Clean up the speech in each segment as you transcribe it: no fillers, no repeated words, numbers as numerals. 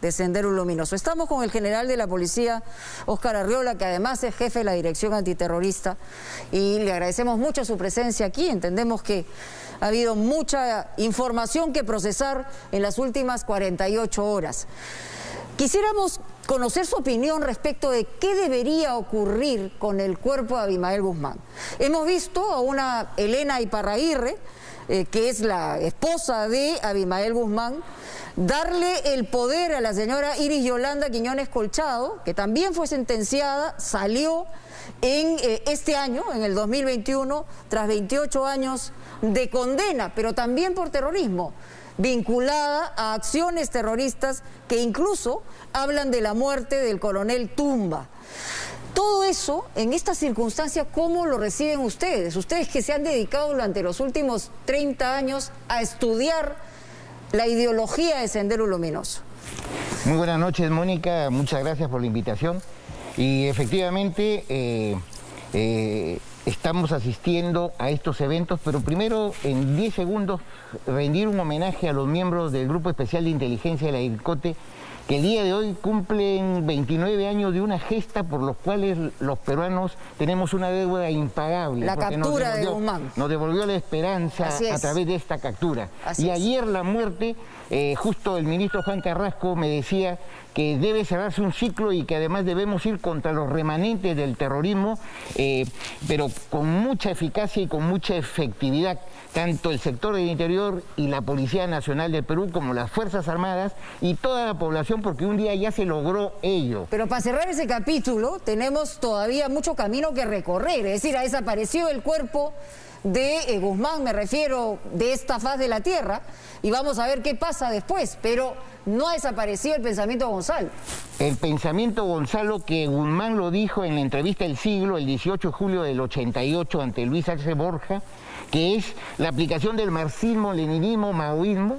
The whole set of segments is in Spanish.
de Sendero Luminoso. Estamos con el general de la policía, Óscar Arriola, que además es jefe de la Dirección Antiterrorista, y le agradecemos mucho su presencia aquí. Entendemos que ha habido mucha información que procesar en las últimas 48 horas. Quisiéramos conocer su opinión respecto de qué debería ocurrir con el cuerpo de Abimael Guzmán. Hemos visto a una Elena Iparraguirre, que es la esposa de Abimael Guzmán, darle el poder a la señora Iris Yolanda Quiñones Colchado, que también fue sentenciada, salió en este año, en el 2021, tras 28 años de condena, pero también por terrorismo, vinculada a acciones terroristas que incluso hablan de la muerte del coronel Tumba. Todo eso, en esta circunstancia, ¿cómo lo reciben ustedes? Ustedes que se han dedicado durante los últimos 30 años a estudiar la ideología de Sendero Luminoso. Muy buenas noches, Mónica, muchas gracias por la invitación. Y efectivamente estamos asistiendo a estos eventos, pero primero en 10 segundos rendir un homenaje a los miembros del Grupo Especial de Inteligencia de la DIRCOTE, que el día de hoy cumplen 29 años de una gesta por los cuales los peruanos tenemos una deuda impagable. La captura de Guzmán. Nos devolvió la esperanza a través de esta captura. Y ayer la muerte, justo el ministro Juan Carrasco me decía que debe cerrarse un ciclo y que además debemos ir contra los remanentes del terrorismo, pero con mucha eficacia y con mucha efectividad, tanto el sector del interior y la Policía Nacional del Perú como las Fuerzas Armadas y toda la población, porque un día ya se logró ello. Pero para cerrar ese capítulo tenemos todavía mucho camino que recorrer, es decir, ha desaparecido el cuerpo de Guzmán, me refiero, de esta faz de la tierra, y vamos a ver qué pasa después, pero no ha desaparecido el pensamiento Gonzalo. El pensamiento Gonzalo, que Guzmán lo dijo en la entrevista El Siglo, el 18 de julio del 88 ante Luis Arce Borja, que es la aplicación del marxismo, leninismo, maoísmo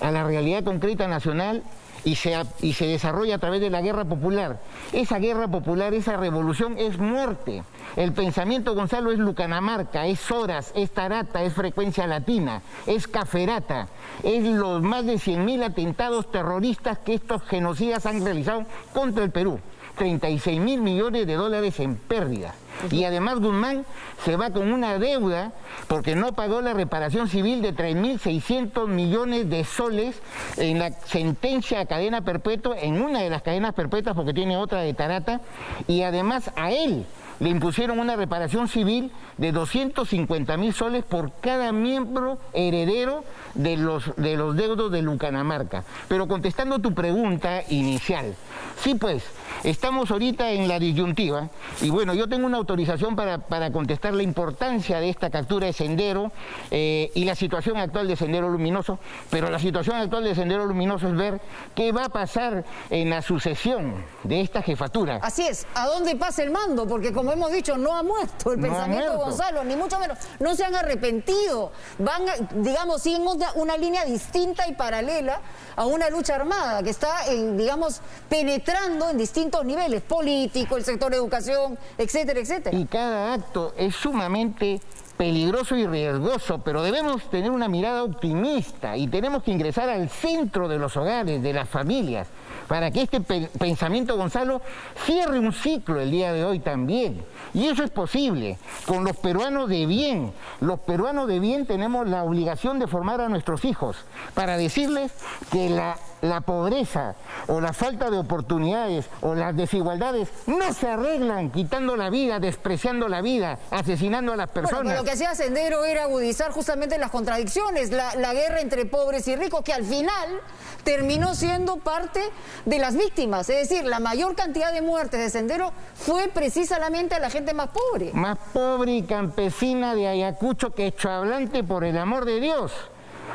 a la realidad concreta nacional y se desarrolla a través de la guerra popular. Esa guerra popular, esa revolución es muerte. El pensamiento Gonzalo es Lucanamarca, es Horas, es Tarata, es Frecuencia Latina, es Caferata, es los más de 100.000 atentados terroristas que estos genocidas han realizado contra el Perú. 36.000 millones de dólares en pérdida. Y además Guzmán se va con una deuda porque no pagó la reparación civil de 3.600 millones de soles en la sentencia a cadena perpetua, en una de las cadenas perpetuas porque tiene otra de Tarata, y además a él le impusieron una reparación civil de 250.000 soles por cada miembro heredero de los deudos de Lucanamarca. Pero contestando tu pregunta inicial, sí, pues, estamos ahorita en la disyuntiva, y bueno, yo tengo una autorización para contestar la importancia de esta captura de Sendero y la situación actual de Sendero Luminoso, pero la situación actual de Sendero Luminoso es ver qué va a pasar en la sucesión de esta jefatura. Así es, ¿a dónde pasa el mando? Porque como hemos dicho, no ha muerto el pensamiento Gonzalo, ni mucho menos, no se han arrepentido, van, digamos, siguen una línea distinta y paralela a una lucha armada que está, digamos, penetrando en distintos niveles, político, el sector de educación, etcétera, etcétera. Y cada acto es sumamente peligroso y riesgoso, pero debemos tener una mirada optimista y tenemos que ingresar al centro de los hogares, de las familias, para que este pensamiento Gonzalo cierre un ciclo el día de hoy también. Y eso es posible con los peruanos de bien. Los peruanos de bien tenemos la obligación de formar a nuestros hijos para decirles que la pobreza o la falta de oportunidades o las desigualdades no se arreglan quitando la vida, despreciando la vida, asesinando a las personas. Bueno, lo que hacía Sendero era agudizar justamente las contradicciones, la guerra entre pobres y ricos, que al final terminó siendo parte de las víctimas. Es decir, la mayor cantidad de muertes de Sendero fue precisamente a la gente más pobre. Más pobre y campesina de Ayacucho que hechohablante, por el amor de Dios.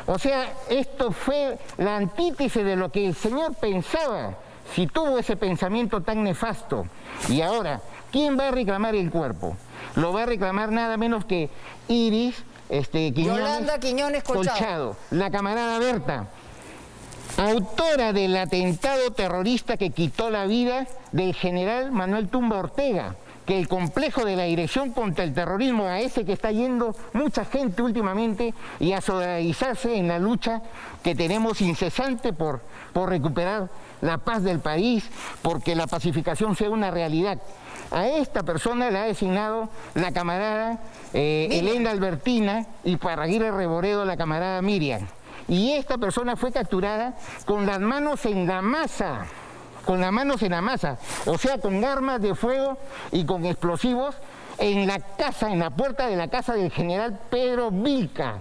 O sea, esto fue la antítesis de lo que el señor pensaba, si tuvo ese pensamiento tan nefasto. Y ahora, ¿quién va a reclamar el cuerpo? Lo va a reclamar nada menos que Iris Yolanda Quiñones Colchado, la camarada Berta, autora del atentado terrorista que quitó la vida del general Manuel Tumba Ortega, que el complejo de la Dirección contra el Terrorismo, a ese que está yendo mucha gente últimamente, y a solidarizarse en la lucha que tenemos incesante por recuperar la paz del país, porque la pacificación sea una realidad. A esta persona la ha designado la camarada Elena Albertina y Parraguirre Reboredo la camarada Miriam. Y esta persona fue capturada con las manos en la masa, o sea, con armas de fuego y con explosivos en la casa, en la puerta de la casa del general Pedro Vilca,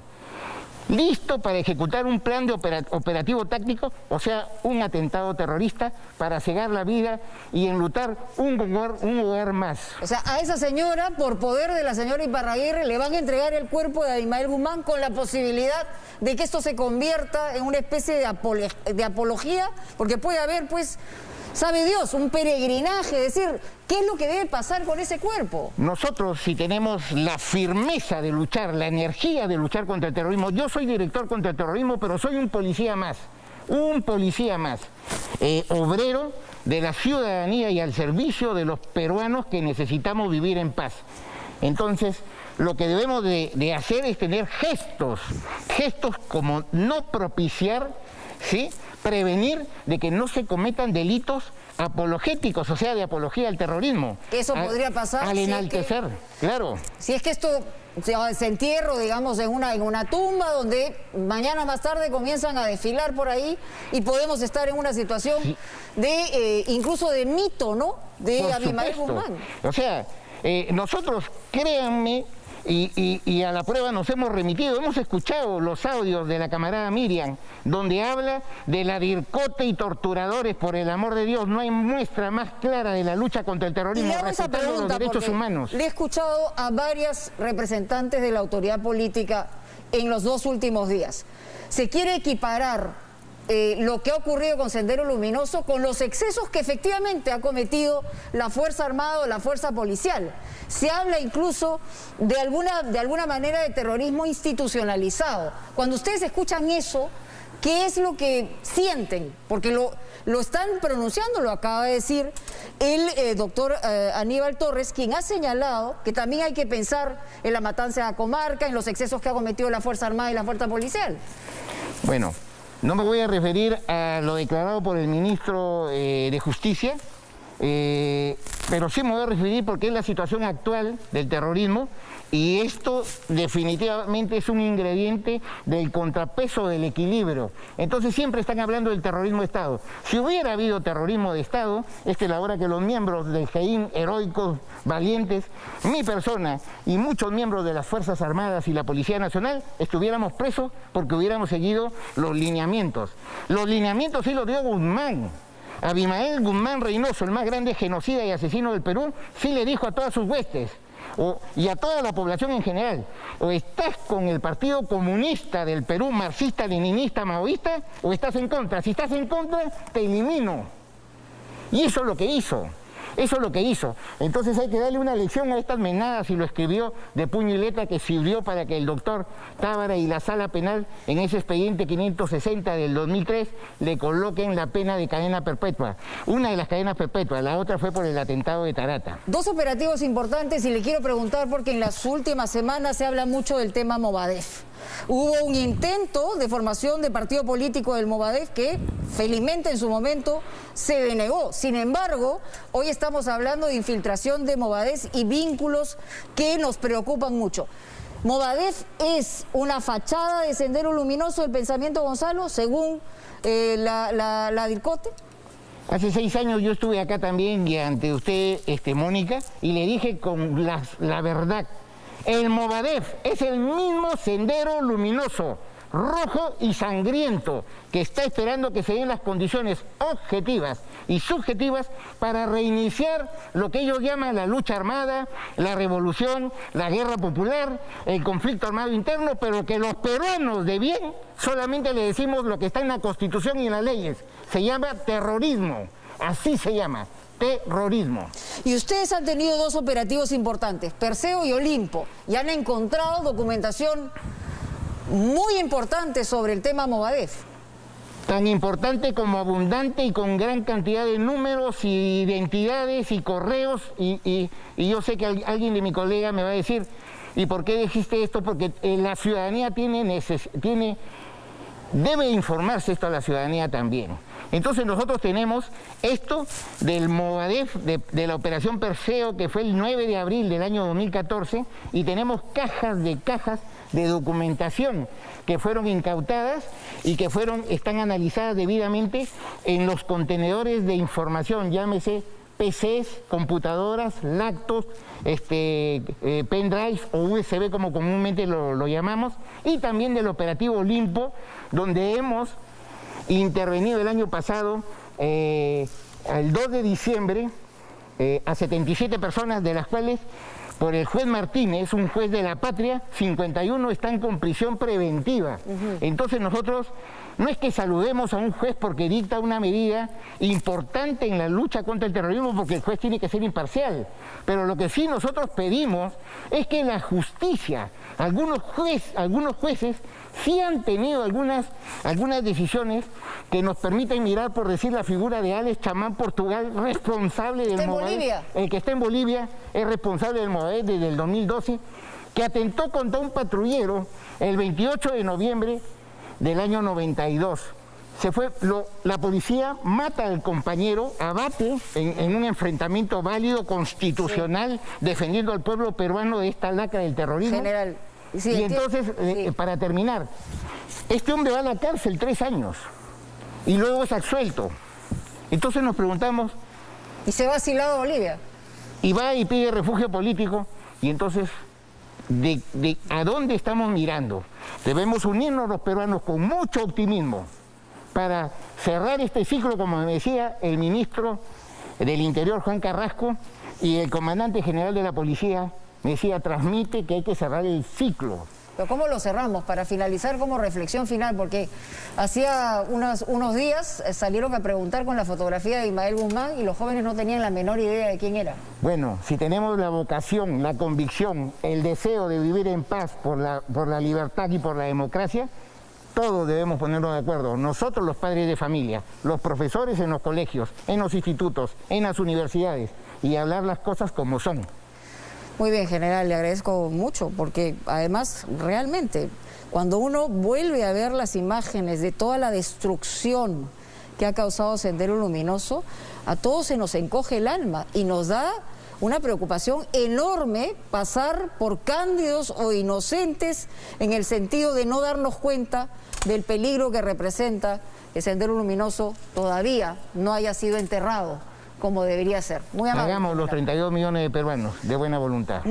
listo para ejecutar un plan de operativo táctico, o sea, un atentado terrorista para cegar la vida y enlutar un lugar más. O sea, a esa señora, por poder de la señora Iparraguirre, le van a entregar el cuerpo de Abimael Guzmán con la posibilidad de que esto se convierta en una especie de apología, porque puede haber, pues, sabe Dios, un peregrinaje, es decir, ¿qué es lo que debe pasar con ese cuerpo? Nosotros, si tenemos la firmeza de luchar, la energía de luchar contra el terrorismo, yo soy director contra el terrorismo, pero soy un policía más, obrero de la ciudadanía y al servicio de los peruanos que necesitamos vivir en paz. Entonces, lo que debemos de hacer es tener gestos como no propiciar, ¿sí?, prevenir de que no se cometan delitos apologéticos, o sea, de apología al terrorismo. Eso podría pasar al enaltecer, claro. Si es que esto se entierra, digamos, en una tumba donde mañana más tarde comienzan a desfilar por ahí y podemos estar en una situación de incluso de mito, ¿no?, de Abimael Guzmán. O sea, nosotros, créanme, y a la prueba nos hemos remitido, hemos escuchado los audios de la camarada Miriam, donde habla de la DIRCOTE y torturadores, por el amor de Dios. No hay muestra más clara de la lucha contra el terrorismo, respetando los derechos humanos. Le he escuchado a varias representantes de la autoridad política en los 2 últimos días. Se quiere equiparar lo que ha ocurrido con Sendero Luminoso con los excesos que efectivamente ha cometido la Fuerza Armada o la Fuerza Policial. Se habla incluso de alguna manera de terrorismo institucionalizado. Cuando ustedes escuchan eso, ¿qué es lo que sienten? Porque lo están pronunciando, lo acaba de decir el doctor Aníbal Torres, quien ha señalado que también hay que pensar en la matanza de la comarca, en los excesos que ha cometido la Fuerza Armada y la Fuerza Policial. Bueno, no me voy a referir a lo declarado por el ministro de Justicia, pero sí me voy a referir porque es la situación actual del terrorismo y esto definitivamente es un ingrediente del contrapeso del equilibrio. Entonces siempre están hablando del terrorismo de Estado. Si hubiera habido terrorismo de Estado, esta es la hora que los miembros del GEIN, heroicos, valientes, mi persona y muchos miembros de las Fuerzas Armadas y la Policía Nacional estuviéramos presos porque hubiéramos seguido los lineamientos. Los lineamientos sí los dio Guzmán. Abimael Guzmán Reynoso, el más grande genocida y asesino del Perú, sí le dijo a todas sus huestes y a toda la población en general: o estás con el Partido Comunista del Perú, marxista, leninista, maoísta, o estás en contra. Si estás en contra, te elimino. Y eso es lo que hizo. Eso es lo que hizo. Entonces hay que darle una lección a estas menadas, y lo escribió de puño y letra, que sirvió para que el doctor Tábara y la Sala Penal, en ese expediente 560 del 2003, le coloquen la pena de cadena perpetua. Una de las cadenas perpetuas, la otra fue por el atentado de Tarata. 2 operativos importantes, y le quiero preguntar porque en las últimas semanas se habla mucho del tema Movadef. Hubo un intento de formación de partido político del Movadef que felizmente en su momento se denegó. Sin embargo, hoy estamos hablando de infiltración de Movadef y vínculos que nos preocupan mucho. ¿Movadef es una fachada de Sendero Luminoso del pensamiento, Gonzalo, según la DIRCOTE? Hace 6 años yo estuve acá también y ante usted, Mónica, y le dije con la verdad: el Movadef es el mismo Sendero Luminoso, rojo y sangriento, que está esperando que se den las condiciones objetivas y subjetivas para reiniciar lo que ellos llaman la lucha armada, la revolución, la guerra popular, el conflicto armado interno, pero que los peruanos de bien solamente le decimos lo que está en la Constitución y en las leyes. Se llama terrorismo, así se llama. Terrorismo. Y ustedes han tenido 2 operativos importantes, Perseo y Olimpo, y han encontrado documentación muy importante sobre el tema Movadef. Tan importante como abundante y con gran cantidad de números y identidades y correos, y yo sé que alguien de mi colega me va a decir: ¿y por qué dijiste esto? Porque la ciudadanía tiene debe informarse esto a la ciudadanía también. Entonces nosotros tenemos esto del Movadef, de la operación Perseo, que fue el 9 de abril del año 2014, y tenemos cajas de documentación que fueron incautadas y que están analizadas debidamente en los contenedores de información, llámese PCs, computadoras, laptops, pendrive o USB como comúnmente lo llamamos, y también del operativo Limpo, donde hemos intervenido el año pasado, el 2 de diciembre, a 77 personas, de las cuales por el juez Martínez, un juez de la patria, 51 están con prisión preventiva. Entonces nosotros no es que saludemos a un juez porque dicta una medida importante en la lucha contra el terrorismo, porque el juez tiene que ser imparcial, pero lo que sí nosotros pedimos es que la justicia, algunos jueces sí han tenido algunas decisiones que nos permiten mirar, por decir, la figura de Alex Chamán Portugal, responsable del Movadef. El que está en Bolivia es responsable del Movadef desde el 2012, que atentó contra un patrullero el 28 de noviembre del año 92. La policía mata al compañero, abate en un enfrentamiento válido, constitucional, defendiendo al pueblo peruano de esta lacra del terrorismo. General. Sí, y entonces, para terminar, este hombre va a la cárcel 3 años y luego es absuelto. Entonces nos preguntamos... ¿Y se va asilado a Bolivia? Y va y pide refugio político, y entonces, ¿a dónde estamos mirando? Debemos unirnos los peruanos con mucho optimismo para cerrar este ciclo, como me decía el ministro del Interior, Juan Carrasco, y el comandante general de la policía me decía, transmite que hay que cerrar el ciclo. Pero ¿cómo lo cerramos? Para finalizar, como reflexión final, porque hacía unos días salieron a preguntar con la fotografía de Ismael Guzmán y los jóvenes no tenían la menor idea de quién era. Bueno, si tenemos la vocación, la convicción, el deseo de vivir en paz por la libertad y por la democracia, todos debemos ponernos de acuerdo. Nosotros, los padres de familia, los profesores en los colegios, en los institutos, en las universidades, y hablar las cosas como son. Muy bien, general, le agradezco mucho, porque además, realmente, cuando uno vuelve a ver las imágenes de toda la destrucción que ha causado Sendero Luminoso, a todos se nos encoge el alma y nos da una preocupación enorme pasar por cándidos o inocentes, en el sentido de no darnos cuenta del peligro que representa que Sendero Luminoso todavía no haya sido enterrado como debería ser. Muy amable. Hagamos los 32 millones de peruanos de buena voluntad.